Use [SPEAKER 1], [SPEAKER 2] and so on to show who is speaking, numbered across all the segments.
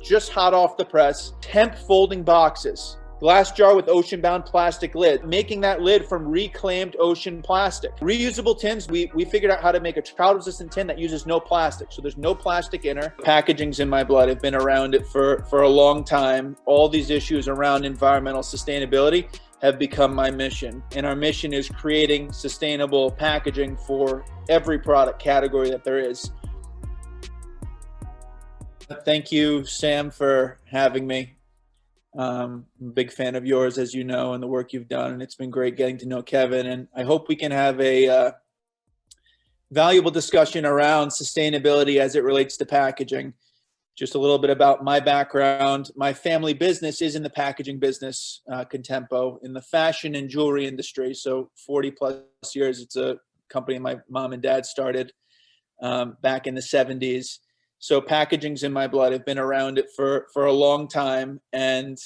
[SPEAKER 1] just hot off the press, hemp folding boxes. Glass jar with ocean-bound plastic lid, making that lid from reclaimed ocean plastic. Reusable tins, we figured out how to make a child-resistant tin that uses no plastic. So there's no plastic in her. Packaging's in my blood. I've been around it for a long time. All these issues around environmental sustainability have become my mission. And our mission is creating sustainable packaging for every product category that there is. Thank you, Sam, for having me. I'm a big fan of yours, as you know, and the work you've done. And it's been great getting to know Kevin. And I hope we can have a valuable discussion around sustainability as it relates to packaging. Just a little bit about my background. My family business is in the packaging business, Contempo, in the fashion and jewelry industry. So 40 plus years. It's a company my mom and dad started back in the 70s. So packaging's in my blood. I've been around it for a long time. And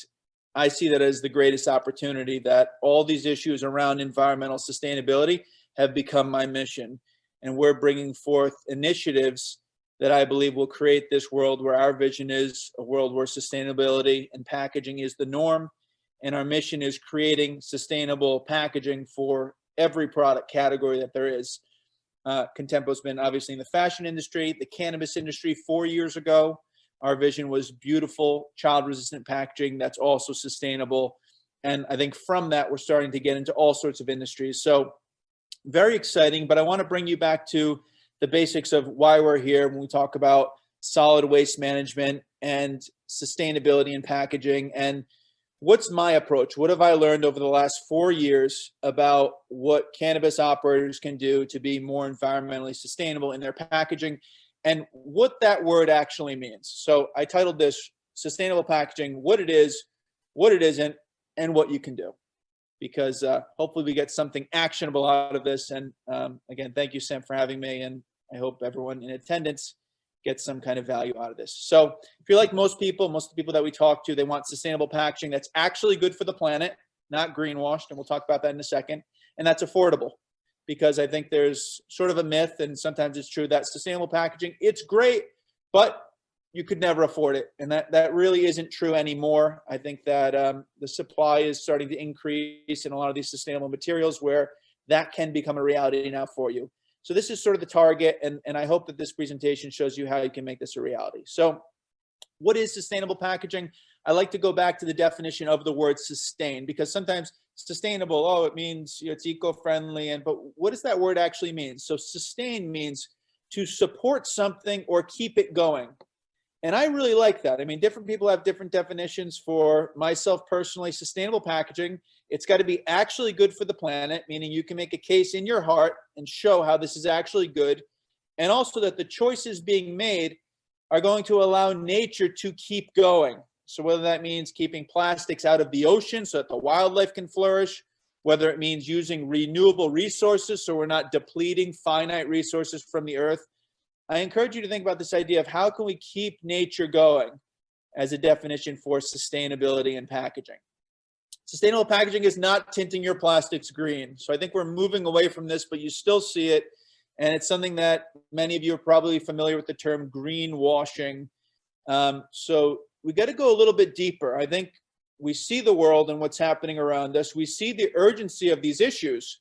[SPEAKER 1] I see that as the greatest opportunity, that all these issues around environmental sustainability have become my mission. And we're bringing forth initiatives that I believe will create this world where our vision is a world where sustainability and packaging is the norm. And our mission is creating sustainable packaging for every product category that there is. Contempo's been obviously in the fashion industry, the cannabis industry 4 years ago. Our vision was beautiful, child-resistant packaging that's also sustainable. And I think from that, we're starting to get into all sorts of industries. So very exciting, but I want to bring you back to the basics of why we're here when we talk about solid waste management and sustainability in packaging. And what's my approach? What have I learned over the last 4 years about what cannabis operators can do to be more environmentally sustainable in their packaging and what that word actually means? So I titled this Sustainable Packaging, what it is, what it isn't, and what you can do. Because hopefully we get something actionable out of this. And again, thank you, Sam, for having me. And I hope everyone in attendance get some kind of value out of this. So if you're like most of the people that we talk to, they want sustainable packaging that's actually good for the planet, not greenwashed, and we'll talk about that in a second, and that's affordable. Because I think there's sort of a myth, and sometimes it's true, that sustainable packaging, it's great, but you could never afford it. And that really isn't true anymore. I think that the supply is starting to increase in a lot of these sustainable materials where that can become a reality now for you. So this is sort of the target, and I hope that this presentation shows you how you can make this a reality. So what is sustainable packaging? I like to go back to the definition of the word sustain, because sometimes sustainable, it means it's eco-friendly, but what does that word actually mean? So sustain means to support something or keep it going. And I really like that. I mean, different people have different definitions. For myself personally, sustainable packaging, it's got to be actually good for the planet, meaning you can make a case in your heart and show how this is actually good. And also that the choices being made are going to allow nature to keep going. So whether that means keeping plastics out of the ocean so that the wildlife can flourish, whether it means using renewable resources so we're not depleting finite resources from the earth, I encourage you to think about this idea of how can we keep nature going as a definition for sustainability in packaging. Sustainable packaging is not tinting your plastics green. So I think we're moving away from this, but you still see it. And it's something that many of you are probably familiar with the term greenwashing. So we got to go a little bit deeper. I think we see the world and what's happening around us. We see the urgency of these issues.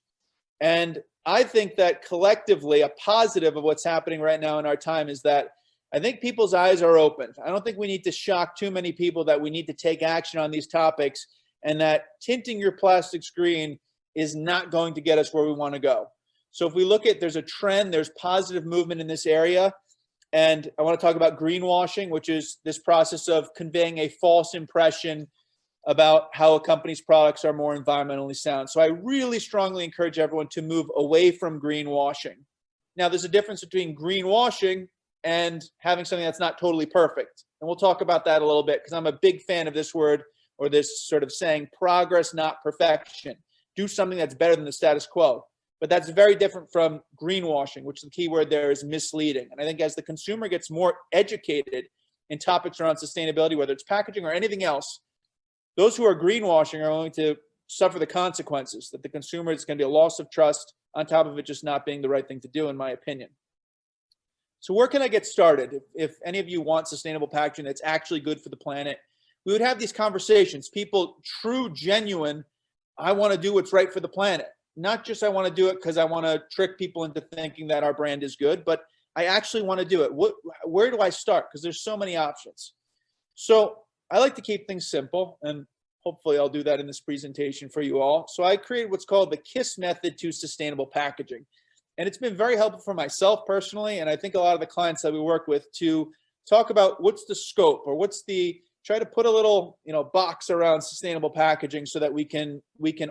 [SPEAKER 1] And I think that collectively, a positive of what's happening right now in our time is that I think people's eyes are opened. I don't think we need to shock too many people that we need to take action on these topics, and that tinting your plastics green is not going to get us where we want to go. So if we look at, there's a trend, there's positive movement in this area. And I want to talk about greenwashing, which is this process of conveying a false impression about how a company's products are more environmentally sound. So I really strongly encourage everyone to move away from greenwashing. Now, there's a difference between greenwashing and having something that's not totally perfect. And we'll talk about that a little bit, because I'm a big fan of this word, or this sort of saying, progress, not perfection. Do something that's better than the status quo. But that's very different from greenwashing, which the key word there is misleading. And I think as the consumer gets more educated in topics around sustainability, whether it's packaging or anything else, those who are greenwashing are going to suffer the consequences, that the consumer is going to be a loss of trust on top of it just not being the right thing to do, in my opinion. So where can I get started? If any of you want sustainable packaging that's actually good for the planet, we would have these conversations. People, true, genuine, I want to do what's right for the planet. Not just I want to do it because I want to trick people into thinking that our brand is good, but I actually want to do it. Where do I start? Because there's so many options. So I like to keep things simple, and hopefully I'll do that in this presentation for you all. So I created what's called the KISS method to sustainable packaging. And it's been very helpful for myself personally, and I think a lot of the clients that we work with, to talk about what's the scope, or try to put a little, box around sustainable packaging so that we can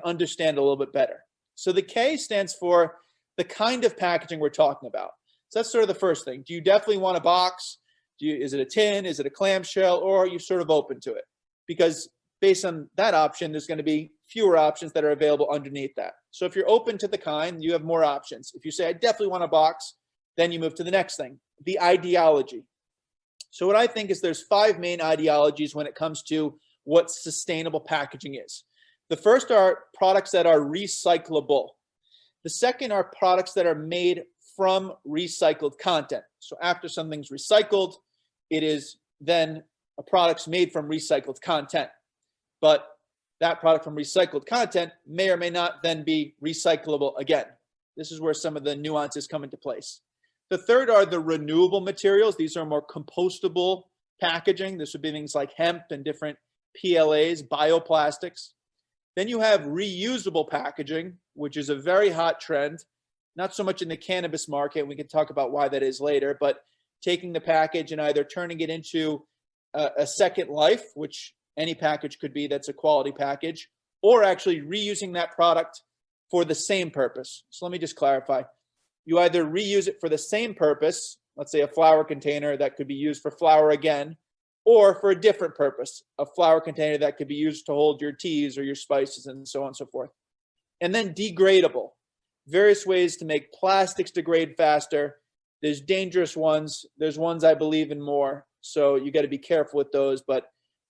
[SPEAKER 1] understand a little bit better. So the K stands for the kind of packaging we're talking about. So that's sort of the first thing. Do you definitely want a box? Is it a tin? Is it a clamshell? Or are you sort of open to it? Because based on that option, there's going to be fewer options that are available underneath that. So if you're open to the kind, you have more options. If you say, I definitely want a box, then you move to the next thing, the ideology. So what I think is there's 5 main ideologies when it comes to what sustainable packaging is. The first are products that are recyclable. The second are products that are made from recycled content. So after something's recycled, it is then a product's made from recycled content. But that product from recycled content may or may not then be recyclable again. This is where some of the nuances come into place. The third are the renewable materials. These are more compostable packaging. This would be things like hemp and different PLAs, bioplastics. Then you have reusable packaging, which is a very hot trend, not so much in the cannabis market. We can talk about why that is later, but taking the package and either turning it into a second life, which any package could be that's a quality package, or actually reusing that product for the same purpose. So let me just clarify. You either reuse it for the same purpose, let's say a flour container that could be used for flour again, or for a different purpose, a flour container that could be used to hold your teas or your spices and so on and so forth. And then degradable, various ways to make plastics degrade faster. There's dangerous ones. There's ones I believe in more. So you got to be careful with those, but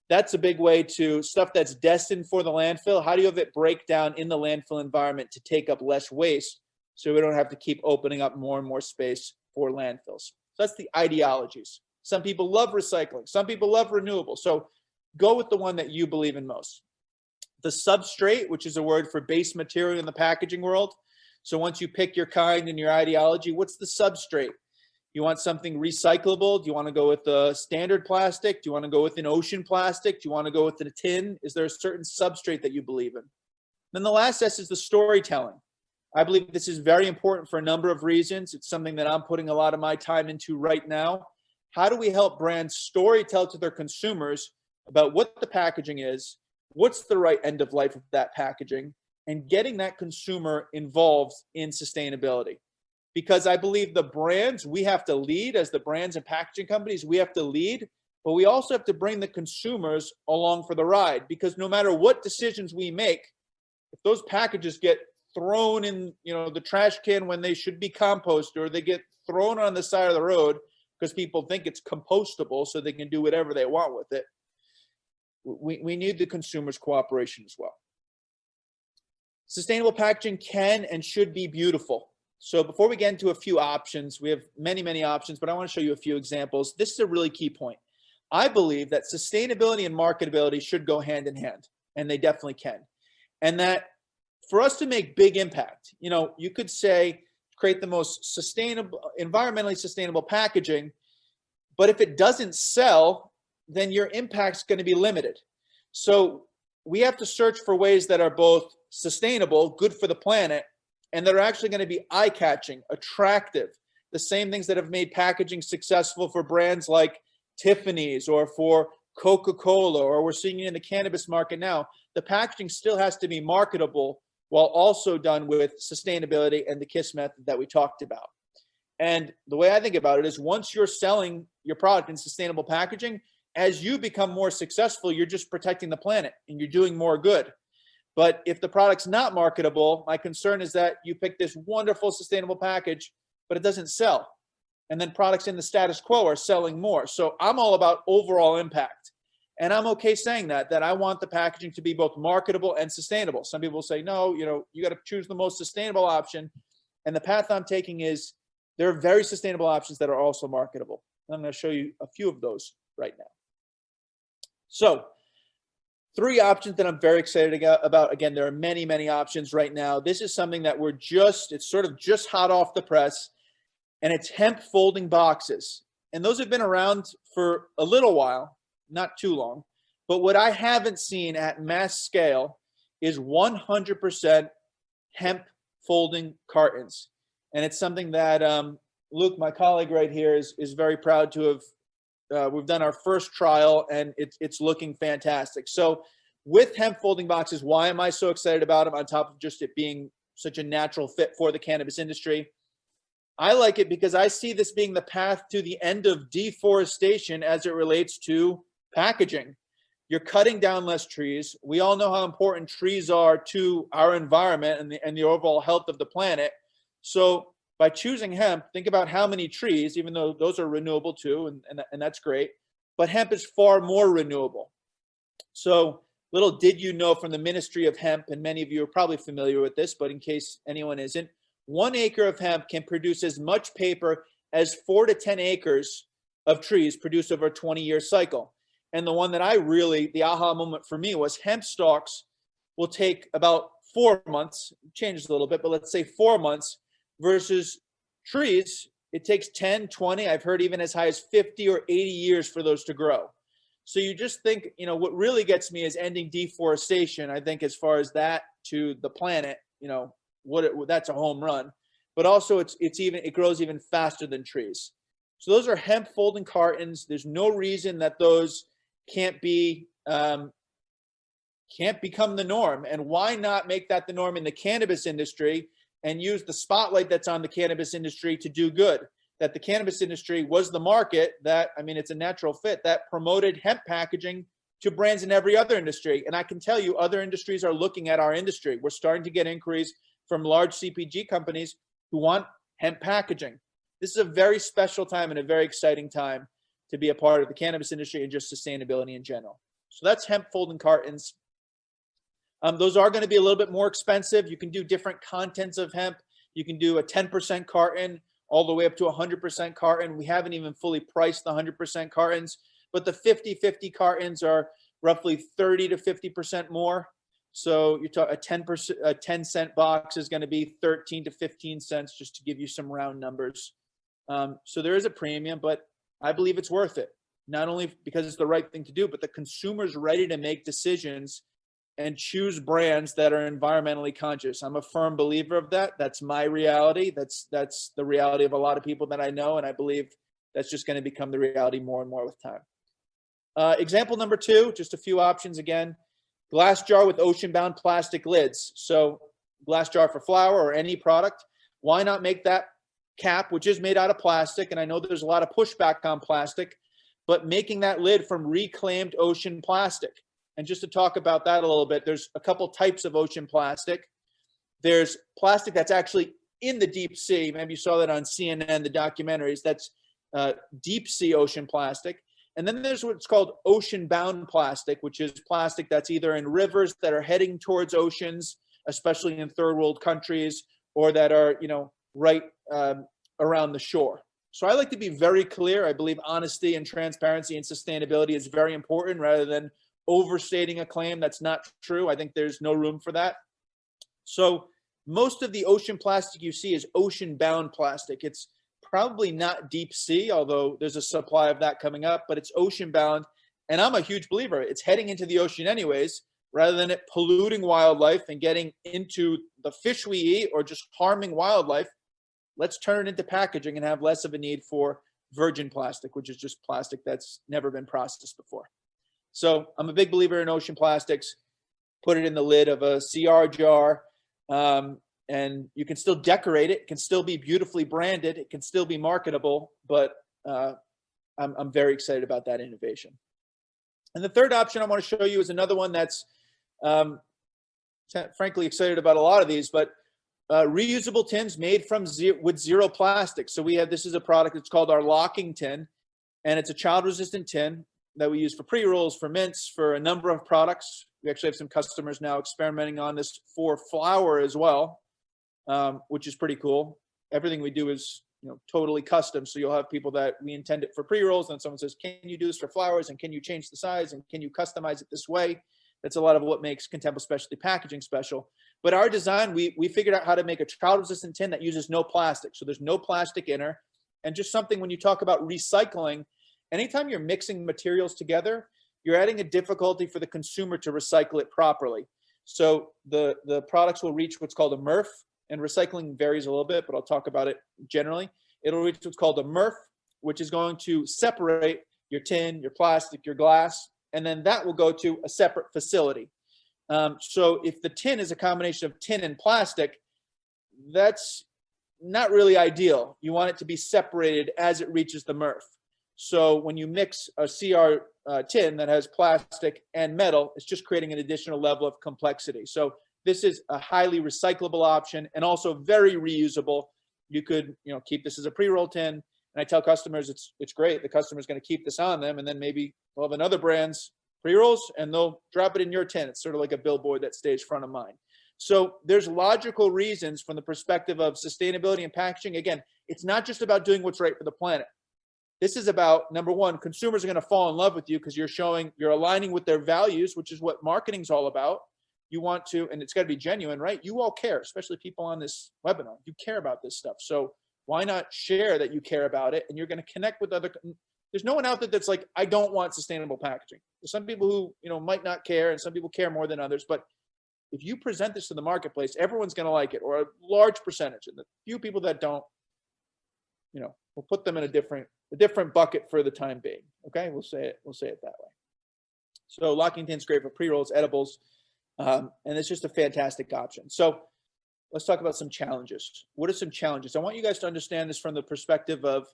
[SPEAKER 1] that's a big way to stuff that's destined for the landfill. How do you have it break down in the landfill environment to take up less waste so we don't have to keep opening up more and more space for landfills? So that's the ideologies. Some people love recycling. Some people love renewable. So go with the one that you believe in most. The substrate, which is a word for base material in the packaging world. So once you pick your kind and your ideology, what's the substrate? You want something recyclable? Do you want to go with a standard plastic? Do you want to go with an ocean plastic? Do you want to go with a tin? Is there a certain substrate that you believe in? Then the last S is the storytelling. I believe this is very important for a number of reasons. It's something that I'm putting a lot of my time into right now. How do we help brands storytell to their consumers about what the packaging is, what's the right end of life of that packaging, and getting that consumer involved in sustainability? Because I believe the brands, we have to lead as the brands and packaging companies, we have to lead, but we also have to bring the consumers along for the ride. Because no matter what decisions we make, if those packages get thrown in, the trash can when they should be composted, or they get thrown on the side of the road because people think it's compostable so they can do whatever they want with it, we need the consumer's cooperation as well. Sustainable packaging can and should be beautiful. So before we get into a few options, we have many, many options, but I want to show you a few examples. This is a really key point. I believe that sustainability and marketability should go hand in hand, and they definitely can. And that for us to make big impact, you could say create the most sustainable, environmentally sustainable packaging, but if it doesn't sell, then your impact's going to be limited. So we have to search for ways that are both sustainable, good for the planet, and that are actually going to be eye-catching, attractive. The same things that have made packaging successful for brands like Tiffany's or for Coca-Cola, or we're seeing it in the cannabis market now. The packaging still has to be marketable while also done with sustainability and the KISS method that we talked about. And the way I think about it is once you're selling your product in sustainable packaging, as you become more successful, you're just protecting the planet and you're doing more good. But if the product's not marketable, my concern is that you pick this wonderful sustainable package, but it doesn't sell. And then products in the status quo are selling more. So I'm all about overall impact. And I'm okay saying that I want the packaging to be both marketable and sustainable. Some people say, no, you got to choose the most sustainable option. And the path I'm taking is there are very sustainable options that are also marketable. I'm going to show you a few of those right now. So 3 options that I'm very excited about. Again, there are many, many options right now. This is something that it's sort of just hot off the press, and it's hemp folding boxes. And those have been around for a little while, not too long. But what I haven't seen at mass scale is 100% hemp folding cartons. And it's something that Luke, my colleague right here, is very proud to have. We've done our first trial, and it's looking fantastic. So with hemp folding boxes, why am I so excited about them on top of just it being such a natural fit for the cannabis industry? I like it because I see this being the path to the end of deforestation as it relates to packaging. You're cutting down less trees. We all know how important trees are to our environment and the overall health of the planet. So by choosing hemp, think about how many trees, even though those are renewable too, and that's great, but hemp is far more renewable. So little did you know from the Ministry of Hemp, and many of you are probably familiar with this, but in case anyone isn't, 1 acre of hemp can produce as much paper as 4 to 10 acres of trees produce over a 20-year cycle. And the one that the aha moment for me was hemp stalks will take about 4 months, changes a little bit, but let's say 4 months, versus trees, it takes 10, 20, I've heard even as high as 50 or 80 years for those to grow. So you just think, what really gets me is ending deforestation. I think as far as that to the planet, that's a home run. But also it grows even faster than trees. So those are hemp folding cartons. There's no reason that those can't become the norm. And why not make that the norm in the cannabis industry and use the spotlight that's on the cannabis industry to do good? That the cannabis industry was the market it's a natural fit that promoted hemp packaging to brands in every other industry. And I can tell you other industries are looking at our industry. We're starting to get inquiries from large CPG companies who want hemp packaging. This is a very special time and a very exciting time to be a part of the cannabis industry and just sustainability in general. So that's hemp folding cartons. Those are going to be a little bit more expensive. You can do different contents of hemp. You can do a 10% carton all the way up to a 100% carton. We haven't even fully priced the 100% cartons, but the 50/50 cartons are roughly 30 to 50% more. So you're talking a 10-cent box is going to be 13 to 15 cents, just to give you some round numbers. So there is a premium, but I believe it's worth it. Not only because it's the right thing to do, but the consumer's ready to make decisions and choose brands that are environmentally conscious. I'm a firm believer of that. That's my reality. That's the reality of a lot of people that I know, and I believe that's just going to become the reality more and more with time. Example number 2, just a few options again. Glass jar with ocean-bound plastic lids. So glass jar for flour or any product. Why not make that cap, which is made out of plastic? And I know there's a lot of pushback on plastic, but making that lid from reclaimed ocean plastic. And just to talk about that a little bit, there's a couple types of ocean plastic. There's plastic that's actually in the deep sea. Maybe you saw that on CNN, the documentaries. That's deep sea ocean plastic. And then there's what's called ocean-bound plastic, which is plastic that's either in rivers that are heading towards oceans, especially in third world countries, or that are, right around the shore. So I like to be very clear. I believe honesty and transparency and sustainability is very important rather than overstating a claim that's not true. I think there's no room for that. So most of the ocean plastic you see is ocean-bound plastic. It's probably not deep sea, although there's a supply of that coming up, but it's ocean-bound. And I'm a huge believer. It's heading into the ocean anyways, rather than it polluting wildlife and getting into the fish we eat or just harming wildlife. Let's turn it into packaging and have less of a need for virgin plastic, which is just plastic that's never been processed before. So I'm a big believer in ocean plastics. Put it in the lid of a CR jar, and you can still decorate it. It can still be beautifully branded. It can still be marketable, but I'm very excited about that innovation. And the third option I want to show you is another one that's frankly excited about a lot of these, but reusable tins made with zero plastic. So this is a product that's called our locking tin, and it's a child-resistant tin that we use for pre-rolls, for mints, for a number of products. We actually have some customers now experimenting on this for flour as well, which is pretty cool. Everything we do is, totally custom. So you'll have people that we intend it for pre-rolls, and someone says, can you do this for flowers, and can you change the size, and can you customize it this way? That's a lot of what makes Contempo Specialty Packaging special. But our design, we figured out how to make a drought-resistant tin that uses no plastic. So there's no plastic in her. And just something, when you talk about recycling, anytime you're mixing materials together, you're adding a difficulty for the consumer to recycle it properly. So the products will reach what's called a MRF, and recycling varies a little bit, but I'll talk about it generally. It'll reach what's called a MRF, which is going to separate your tin, your plastic, your glass, and then that will go to a separate facility. So if the tin is a combination of tin and plastic, that's not really ideal. You want it to be separated as it reaches the MRF. So when you mix a CR tin that has plastic and metal, it's just creating an additional level of complexity. So this is a highly recyclable option and also very reusable. You could keep this as a pre-roll tin, and I tell customers it's great. The customer's going to keep this on them, and then maybe they'll have another brand's pre-rolls and they'll drop it in your tin. It's sort of like a billboard that stays front of mind. So there's logical reasons from the perspective of sustainability and packaging. Again, it's not just about doing what's right for the planet. This is about, number one, consumers are going to fall in love with you because you're aligning with their values, which is what marketing's all about. You want to, and it's got to be genuine, right? You all care, especially people on this webinar. You care about this stuff. So why not share that you care about it? And you're going to connect with there's no one out there that's like, I don't want sustainable packaging. There's some people who, might not care, and some people care more than others. But if you present this to the marketplace, everyone's going to like it, or a large percentage. And the few people that don't, we'll put them in a different bucket for the time being. Okay, we'll say it that way. So locking tin's great for pre-rolls, edibles, and it's just a fantastic option. So let's talk about some challenges. What are some challenges? I want you guys to understand this from the perspective of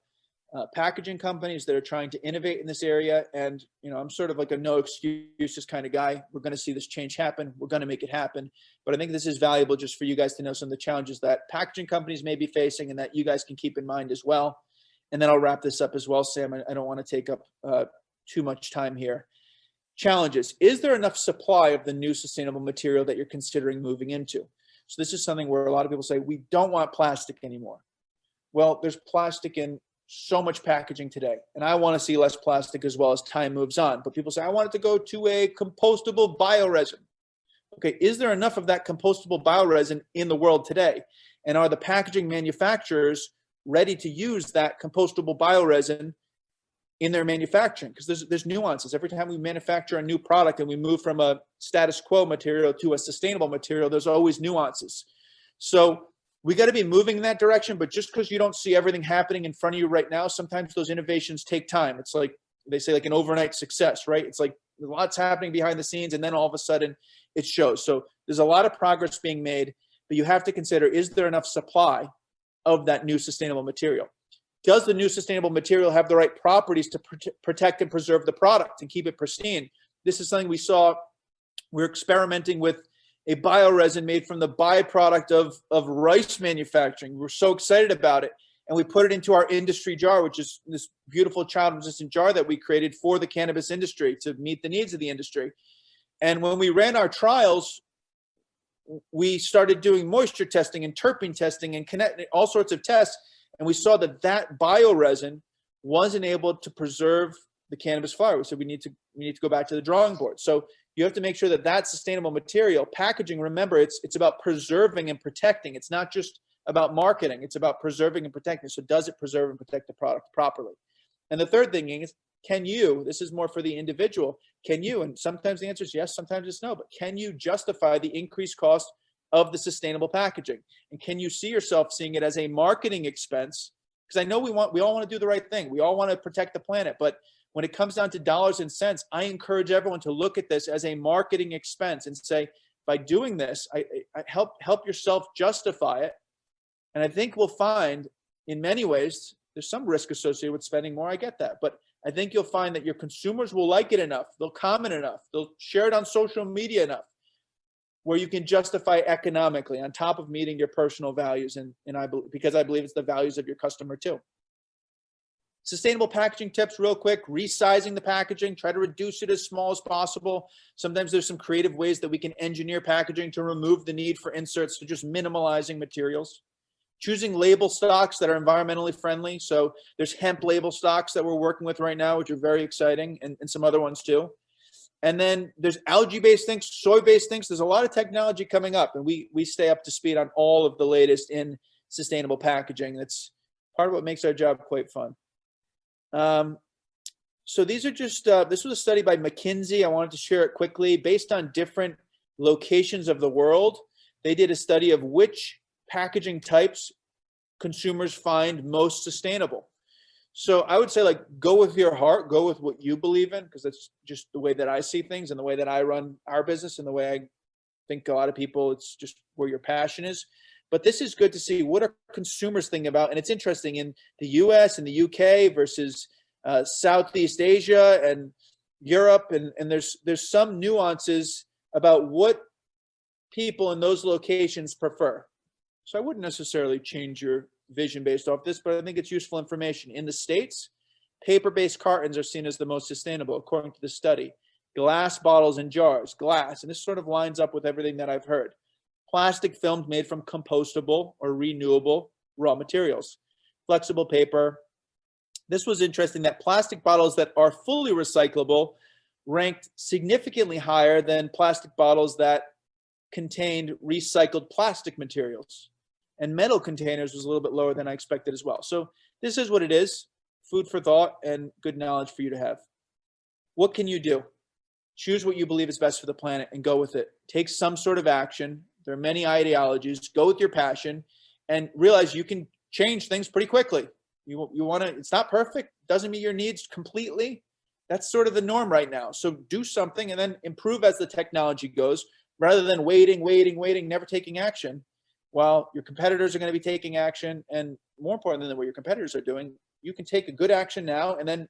[SPEAKER 1] packaging companies that are trying to innovate in this area. And, I'm sort of like a no excuses kind of guy. We're going to see this change happen. We're going to make it happen. But I think this is valuable just for you guys to know some of the challenges that packaging companies may be facing and that you guys can keep in mind as well. And then I'll wrap this up as well, Sam. I don't want to take up too much time here. Challenges. Is there enough supply of the new sustainable material that you're considering moving into? So this is something where a lot of people say, we don't want plastic anymore. Well, there's plastic in so much packaging today, and I want to see less plastic as well as time moves on. But people say, I want it to go to a compostable bioresin. Okay, is there enough of that compostable bioresin in the world today? And are the packaging manufacturers ready to use that compostable bioresin in their manufacturing? Because there's nuances. Every time we manufacture a new product and we move from a status quo material to a sustainable material, there's always nuances. So we got to be moving in that direction, but just because you don't see everything happening in front of you right now, sometimes those innovations take time. It's like they say, like an overnight success, right? It's like lots happening behind the scenes, and then all of a sudden it shows. So there's a lot of progress being made, but you have to consider, is there enough supply of that new sustainable material? Does the new sustainable material have the right properties to protect and preserve the product and keep it pristine? This is something we saw. We're experimenting with a bioresin made from the byproduct of rice manufacturing. We're so excited about it. And we put it into our industry jar, which is this beautiful child-resistant jar that we created for the cannabis industry to meet the needs of the industry. And when we ran our trials, we started doing moisture testing and terpene testing and all sorts of tests. And we saw that bioresin wasn't able to preserve the cannabis flower. We said we need to go back to the drawing board. So you have to make sure that sustainable material packaging, remember, it's about preserving and protecting. It's not just about marketing. It's about preserving and protecting. So does it preserve and protect the product properly? And the third thing is, this is more for the individual, and sometimes the answer is yes, sometimes it's no, but can you justify the increased cost of the sustainable packaging? And can you see yourself seeing it as a marketing expense? Because I know we all want to do the right thing. We all want to protect the planet, but when it comes down to dollars and cents, I encourage everyone to look at this as a marketing expense and say, by doing this, I help yourself justify it. And I think we'll find in many ways, there's some risk associated with spending more. I get that. But I think you'll find that your consumers will like it enough. They'll comment enough. They'll share it on social media enough where you can justify economically on top of meeting your personal values. Because I believe it's the values of your customer too. Sustainable packaging tips real quick, resizing the packaging, try to reduce it as small as possible. Sometimes there's some creative ways that we can engineer packaging to remove the need for inserts, to just minimalizing materials. choosing label stocks that are environmentally friendly. So there's hemp label stocks that we're working with right now, which are very exciting, and some other ones too. And then there's algae-based things, soy-based things. There's a lot of technology coming up, and we stay up to speed on all of the latest in sustainable packaging. That's part of what makes our job quite fun. So these are just, this was a study by McKinsey. I wanted to share it quickly. Based on different locations of the world, they did a study of which packaging types consumers find most sustainable. So I would say, like, go with your heart, go with what you believe in, because that's just the way that I see things and the way that I run our business and the way I think a lot of people, it's just where your passion is. But this is good to see what are consumers thinking about. And it's interesting in the US and the UK versus Southeast Asia and Europe. And there's some nuances about what people in those locations prefer. So I wouldn't necessarily change your vision based off this, but I think it's useful information. In the States, paper-based cartons are seen as the most sustainable, according to the study. Glass bottles and jars, glass, and this sort of lines up with everything that I've heard. Plastic films made from compostable or renewable raw materials. Flexible paper. This was interesting that plastic bottles that are fully recyclable ranked significantly higher than plastic bottles that contained recycled plastic materials. And metal containers was a little bit lower than I expected as well. So this is what it is, food for thought and good knowledge for you to have. What can you do? Choose what you believe is best for the planet and go with it. Take some sort of action. There are many ideologies. Go with your passion and realize you can change things pretty quickly. You want to, it's not perfect. Doesn't meet your needs completely. That's sort of the norm right now. So do something and then improve as the technology goes, rather than waiting, never taking action. While your competitors are going to be taking action, and more important than what your competitors are doing, you can take a good action now and then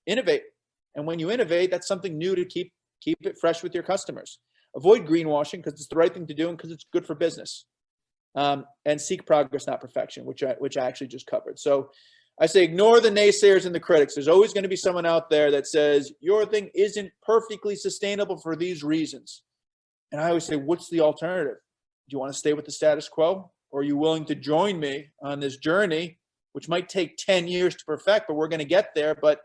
[SPEAKER 1] innovate. And when you innovate, that's something new to keep it fresh with your customers. Avoid greenwashing because it's the right thing to do and because it's good for business. And seek progress, not perfection, which I actually just covered. So I say ignore the naysayers and the critics. There's always going to be someone out there that says your thing isn't perfectly sustainable for these reasons. And I always say, what's the alternative? Do you want to stay with the status quo? Or are you willing to join me on this journey, which might take 10 years to perfect, but we're going to get there. But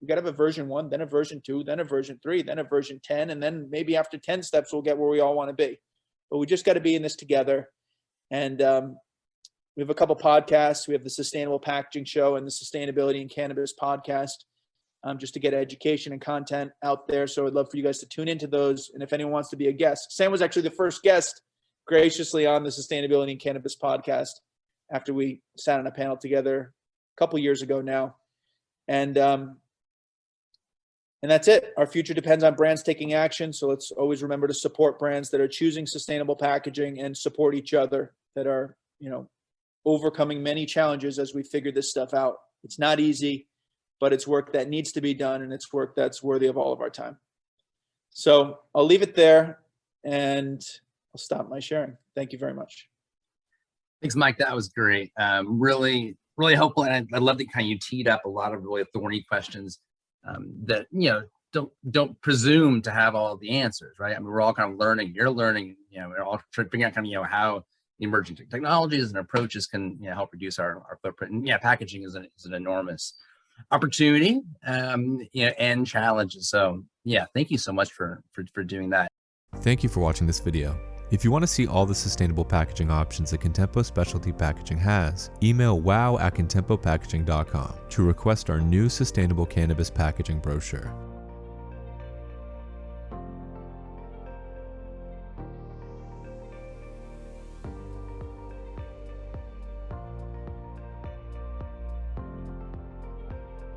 [SPEAKER 1] we got to have a version 1, then a version 2, then a version 3, then a version 10. And then maybe after 10 steps, we'll get where we all want to be. But we just got to be in this together. And we have a couple podcasts. We have the Sustainable Packaging Show and the Sustainability and Cannabis podcast, just to get education and content out there. So I'd love for you guys to tune into those. And if anyone wants to be a guest, Sam was actually the first guest graciously on the Sustainability and Cannabis podcast after we sat on a panel together a couple years ago now. And that's it. Our future depends on brands taking action. So let's always remember to support brands that are choosing sustainable packaging and support each other that are, overcoming many challenges as we figure this stuff out. It's not easy, but it's work that needs to be done, and it's work that's worthy of all of our time. So I'll leave it there, and I'll stop my sharing. Thank you very much.
[SPEAKER 2] Thanks, Mike. That was great. Really, really helpful. And I love that kind of you teed up a lot of really thorny questions that, don't presume to have all the answers, right? I mean, we're all kind of learning. You're learning, we're all trying to figure out kind of, how emerging technologies and approaches can help reduce our footprint. And packaging is an enormous opportunity and challenge. So thank you so much for doing that.
[SPEAKER 3] Thank you for watching this video. If you want to see all the sustainable packaging options that Contempo Specialty Packaging has, email wow@contempopackaging.com to request our new sustainable cannabis packaging brochure.